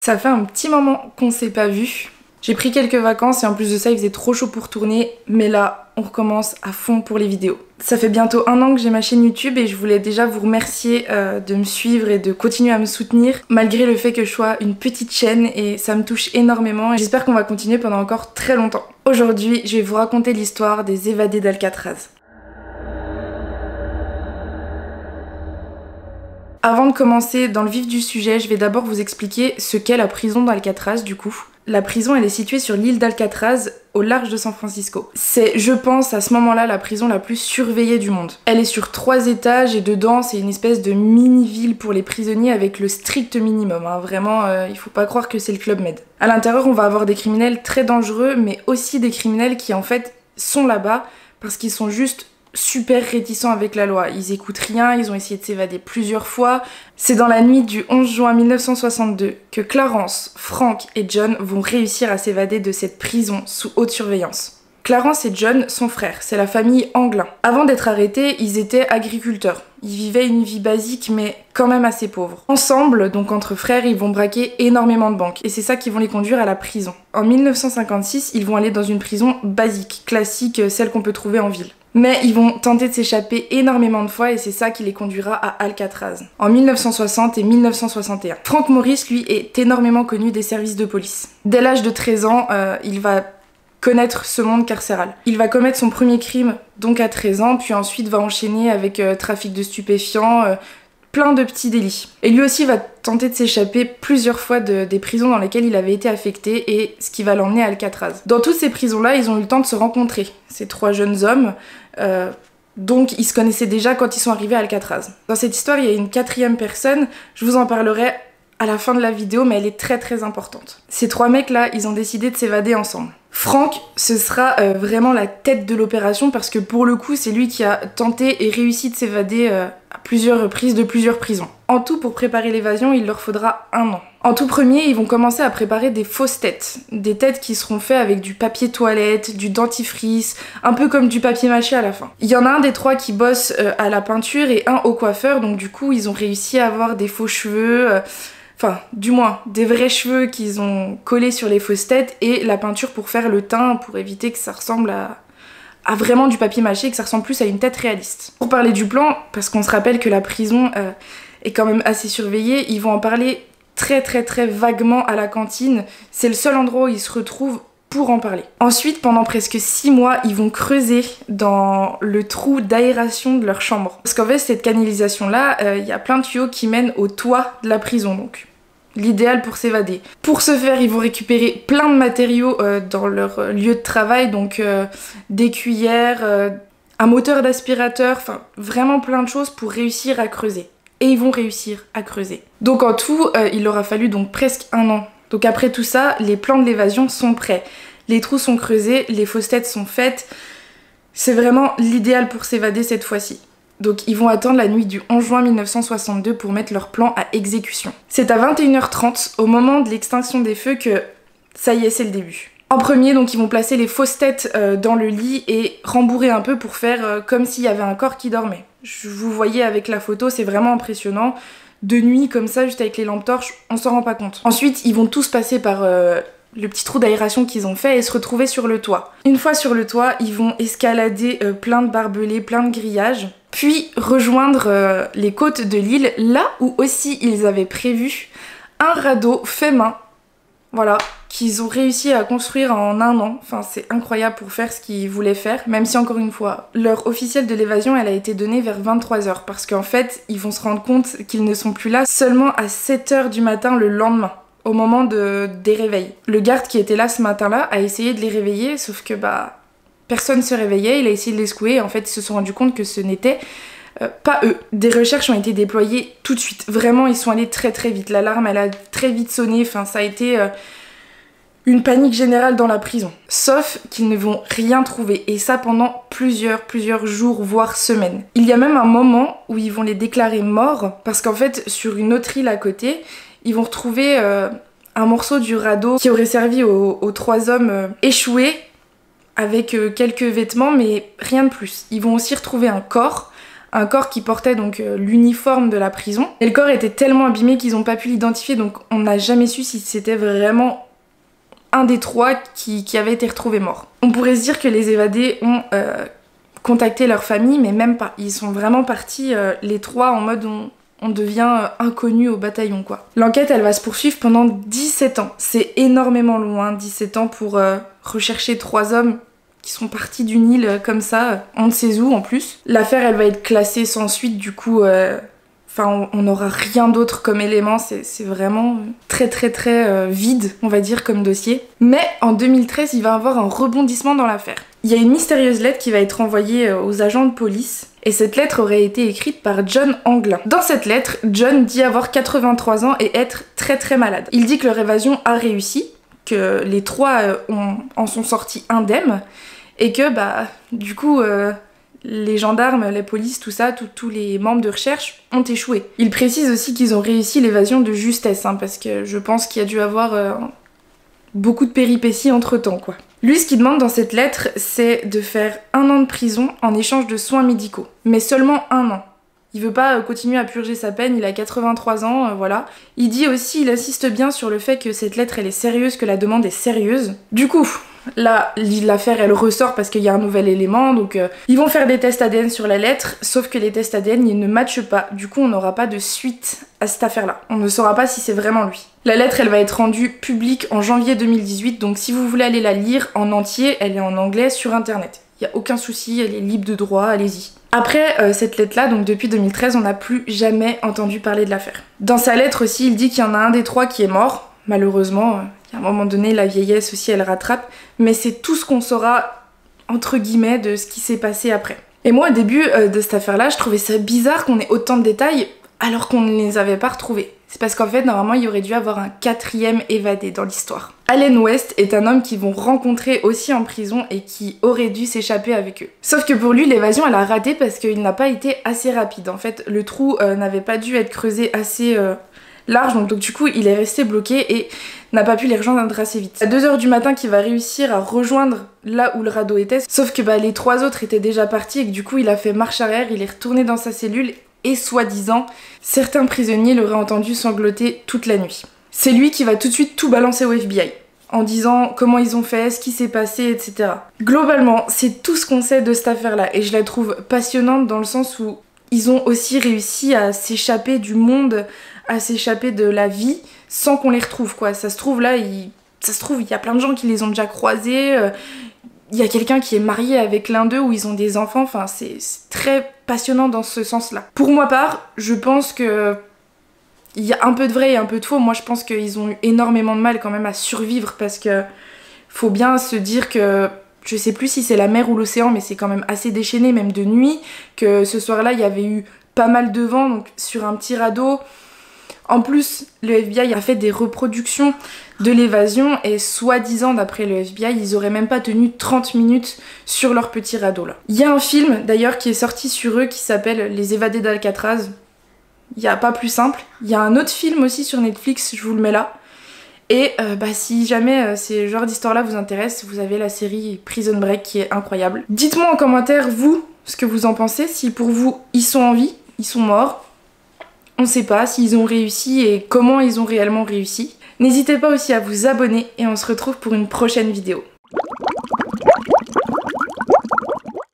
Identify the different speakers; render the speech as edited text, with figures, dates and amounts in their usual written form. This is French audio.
Speaker 1: Ça fait un petit moment qu'on s'est pas vu. J'ai pris quelques vacances et en plus de ça il faisait trop chaud pour tourner, mais là on recommence à fond pour les vidéos. Ça fait bientôt 1 an que j'ai ma chaîne YouTube et je voulais déjà vous remercier de me suivre et de continuer à me soutenir malgré le fait que je sois une petite chaîne, et ça me touche énormément et j'espère qu'on va continuer pendant encore très longtemps. Aujourd'hui je vais vous raconter l'histoire des évadés d'Alcatraz. Avant de commencer dans le vif du sujet, je vais d'abord vous expliquer ce qu'est la prison d'Alcatraz du coup. La prison, elle est située sur l'île d'Alcatraz, au large de San Francisco. C'est, je pense, à ce moment-là, la prison la plus surveillée du monde. Elle est sur 3 étages et dedans, c'est une espèce de mini-ville pour les prisonniers avec le strict minimum. Hein. Vraiment, il faut pas croire que c'est le Club Med. À l'intérieur, on va avoir des criminels très dangereux, mais aussi des criminels qui, en fait, sont là-bas parce qu'ils sont juste super réticents avec la loi. Ils écoutent rien, ils ont essayé de s'évader plusieurs fois. C'est dans la nuit du 11 juin 1962 que Clarence, Frank et John vont réussir à s'évader de cette prison sous haute surveillance. Clarence et John sont frères, c'est la famille Anglin. Avant d'être arrêtés, ils étaient agriculteurs. Ils vivaient une vie basique mais quand même assez pauvre. Ensemble, donc entre frères, ils vont braquer énormément de banques et c'est ça qui vont les conduire à la prison. En 1956, ils vont aller dans une prison basique, classique, celle qu'on peut trouver en ville. Mais ils vont tenter de s'échapper énormément de fois et c'est ça qui les conduira à Alcatraz, en 1960 et 1961. Frank Morris, lui, est énormément connu des services de police. Dès l'âge de 13 ans, il va connaître ce monde carcéral. Il va commettre son premier crime, donc à 13 ans, puis ensuite va enchaîner avec trafic de stupéfiants, plein de petits délits. Et lui aussi va tenter de s'échapper plusieurs fois des prisons dans lesquelles il avait été affecté, et ce qui va l'emmener à Alcatraz. Dans toutes ces prisons-là, ils ont eu le temps de se rencontrer, ces 3 jeunes hommes, donc ils se connaissaient déjà quand ils sont arrivés à Alcatraz. Dans cette histoire, il y a une 4e personne, je vous en parlerai à la fin de la vidéo, mais elle est très très importante. Ces 3 mecs-là, ils ont décidé de s'évader ensemble. Frank, ce sera vraiment la tête de l'opération parce que pour le coup, c'est lui qui a tenté et réussi de s'évader à plusieurs reprises de plusieurs prisons. En tout, pour préparer l'évasion, il leur faudra 1 an. En tout premier, ils vont commencer à préparer des fausses têtes. Des têtes qui seront faites avec du papier toilette, du dentifrice, un peu comme du papier mâché à la fin. Il y en a un des 3 qui bosse à la peinture et un au coiffeur, donc du coup, ils ont réussi à avoir des faux cheveux... Enfin, du moins, des vrais cheveux qu'ils ont collés sur les fausses têtes et la peinture pour faire le teint, pour éviter que ça ressemble à vraiment du papier mâché, que ça ressemble plus à une tête réaliste. Pour parler du plan, parce qu'on se rappelle que la prison est quand même assez surveillée, ils vont en parler très vaguement à la cantine. C'est le seul endroit où ils se retrouvent pour en parler. Ensuite, pendant presque 6 mois, ils vont creuser dans le trou d'aération de leur chambre. Parce qu'en fait, cette canalisation-là, il y a plein de tuyaux qui mènent au toit de la prison, donc l'idéal pour s'évader. Pour ce faire, ils vont récupérer plein de matériaux dans leur lieu de travail, donc des cuillères, un moteur d'aspirateur, enfin vraiment plein de choses pour réussir à creuser. Et ils vont réussir à creuser. Donc en tout, il leur a fallu donc presque 1 an. Donc après tout ça, les plans de l'évasion sont prêts. Les trous sont creusés, les fausses têtes sont faites. C'est vraiment l'idéal pour s'évader cette fois-ci. Donc ils vont attendre la nuit du 11 juin 1962 pour mettre leur plan à exécution. C'est à 21h30, au moment de l'extinction des feux, que ça y est, c'est le début. En premier, donc ils vont placer les fausses têtes dans le lit et rembourrer un peu pour faire comme s'il y avait un corps qui dormait. Vous voyez avec la photo, c'est vraiment impressionnant. De nuit, comme ça, juste avec les lampes torches, on s'en rend pas compte. Ensuite, ils vont tous passer par le petit trou d'aération qu'ils ont fait et se retrouver sur le toit. Une fois sur le toit, ils vont escalader plein de barbelés, plein de grillages, puis rejoindre les côtes de l'île, là où aussi ils avaient prévu un radeau fait main. Voilà, qu'ils ont réussi à construire en 1 an. Enfin, c'est incroyable pour faire ce qu'ils voulaient faire, même si encore une fois, l'heure officielle de l'évasion, elle a été donnée vers 23h, parce qu'en fait, ils vont se rendre compte qu'ils ne sont plus là seulement à 7h du matin le lendemain, au moment des réveils. Le garde qui était là ce matin-là a essayé de les réveiller, sauf que personne se réveillait, il a essayé de les secouer, et en fait, ils se sont rendus compte que ce n'était pas eux. Des recherches ont été déployées tout de suite. Vraiment, ils sont allés très vite. L'alarme, elle a très vite sonné. Enfin, ça a été une panique générale dans la prison. Sauf qu'ils ne vont rien trouver. Et ça pendant plusieurs jours, voire semaines. Il y a même un moment où ils vont les déclarer morts. Parce qu'en fait, sur une autre île à côté, ils vont retrouver un morceau du radeau qui aurait servi aux 3 hommes échoués. Avec quelques vêtements, mais rien de plus. Ils vont aussi retrouver un corps, un corps qui portait donc l'uniforme de la prison. Et le corps était tellement abîmé qu'ils n'ont pas pu l'identifier, donc on n'a jamais su si c'était vraiment un des 3 qui avait été retrouvé mort. On pourrait se dire que les évadés ont contacté leur famille, mais même pas. Ils sont vraiment partis les 3 en mode on devient inconnu au bataillon quoi. L'enquête elle va se poursuivre pendant 17 ans. C'est énormément loin, 17 ans pour rechercher 3 hommes qui sont partis d'une île comme ça, on ne sait où en plus. L'affaire elle va être classée sans suite du coup, on n'aura rien d'autre comme élément, c'est vraiment très vide on va dire comme dossier. Mais en 2013 il va y avoir un rebondissement dans l'affaire. Il y a une mystérieuse lettre qui va être envoyée aux agents de police et cette lettre aurait été écrite par John Anglin. Dans cette lettre, John dit avoir 83 ans et être très malade. Il dit que leur évasion a réussi, que les 3 en sont sortis indemnes et que du coup les gendarmes, la police, tout ça, tous les membres de recherche ont échoué. Il précise aussi qu'ils ont réussi l'évasion de justesse, parce que je pense qu'il y a dû avoir beaucoup de péripéties entre temps quoi. Lui ce qu'il demande dans cette lettre c'est de faire 1 an de prison en échange de soins médicaux. Mais seulement 1 an. Il veut pas continuer à purger sa peine, il a 83 ans, voilà. Il dit aussi, il insiste bien sur le fait que cette lettre elle est sérieuse, que la demande est sérieuse. Du coup, là, l'affaire elle ressort parce qu'il y a un nouvel élément, donc ils vont faire des tests ADN sur la lettre, sauf que les tests ADN ils ne matchent pas, du coup on n'aura pas de suite à cette affaire-là. On ne saura pas si c'est vraiment lui. La lettre elle va être rendue publique en janvier 2018, donc si vous voulez aller la lire en entier, elle est en anglais sur internet. Il n'y a aucun souci, elle est libre de droit, allez-y. Après cette lettre-là, donc depuis 2013, on n'a plus jamais entendu parler de l'affaire. Dans sa lettre aussi, il dit qu'il y en a un des 3 qui est mort, malheureusement. À un moment donné, la vieillesse aussi, elle rattrape. Mais c'est tout ce qu'on saura, entre guillemets, de ce qui s'est passé après. Et moi, au début de cette affaire-là, je trouvais ça bizarre qu'on ait autant de détails alors qu'on ne les avait pas retrouvés. C'est parce qu'en fait, normalement, il y aurait dû avoir un 4e évadé dans l'histoire. Allen West est un homme qu'ils vont rencontrer aussi en prison et qui aurait dû s'échapper avec eux. Sauf que pour lui, l'évasion, elle a raté parce qu'il n'a pas été assez rapide. En fait, le trou n'avait pas dû être creusé assez large, donc du coup, il est resté bloqué et n'a pas pu les rejoindre assez vite. À 2 h du matin qu'il va réussir à rejoindre là où le radeau était, sauf que les 3 autres étaient déjà partis et que du coup, il a fait marche arrière, il est retourné dans sa cellule et soi-disant, certains prisonniers l'auraient entendu sangloter toute la nuit. C'est lui qui va tout de suite tout balancer au FBI, en disant comment ils ont fait, ce qui s'est passé, etc. Globalement, c'est tout ce qu'on sait de cette affaire-là, et je la trouve passionnante dans le sens où ils ont aussi réussi à s'échapper du monde, à s'échapper de la vie, sans qu'on les retrouve, quoi. Ça se trouve, là, il y a plein de gens qui les ont déjà croisés, il y a quelqu'un qui est marié avec l'un d'eux, où ils ont des enfants, enfin, c'est très passionnant dans ce sens-là. Pour ma part, je pense que il y a un peu de vrai et un peu de faux. Moi, je pense qu'ils ont eu énormément de mal quand même à survivre parce que faut bien se dire que je sais plus si c'est la mer ou l'océan, mais c'est quand même assez déchaîné, même de nuit, que ce soir-là, il y avait eu pas mal de vent, donc sur un petit radeau. En plus, le FBI a fait des reproductions de l'évasion et soi-disant, d'après le FBI, ils auraient même pas tenu 30 minutes sur leur petit radeau là. Il y a un film d'ailleurs qui est sorti sur eux qui s'appelle Les évadés d'Alcatraz. Il n'y a pas plus simple. Il y a un autre film aussi sur Netflix, je vous le mets là. Et si jamais ces genres d'histoires-là vous intéressent, vous avez la série Prison Break qui est incroyable. Dites-moi en commentaire, vous, ce que vous en pensez. Si pour vous, ils sont en vie, ils sont morts. On ne sait pas s'ils ont réussi et comment ils ont réellement réussi. N'hésitez pas aussi à vous abonner et on se retrouve pour une prochaine vidéo.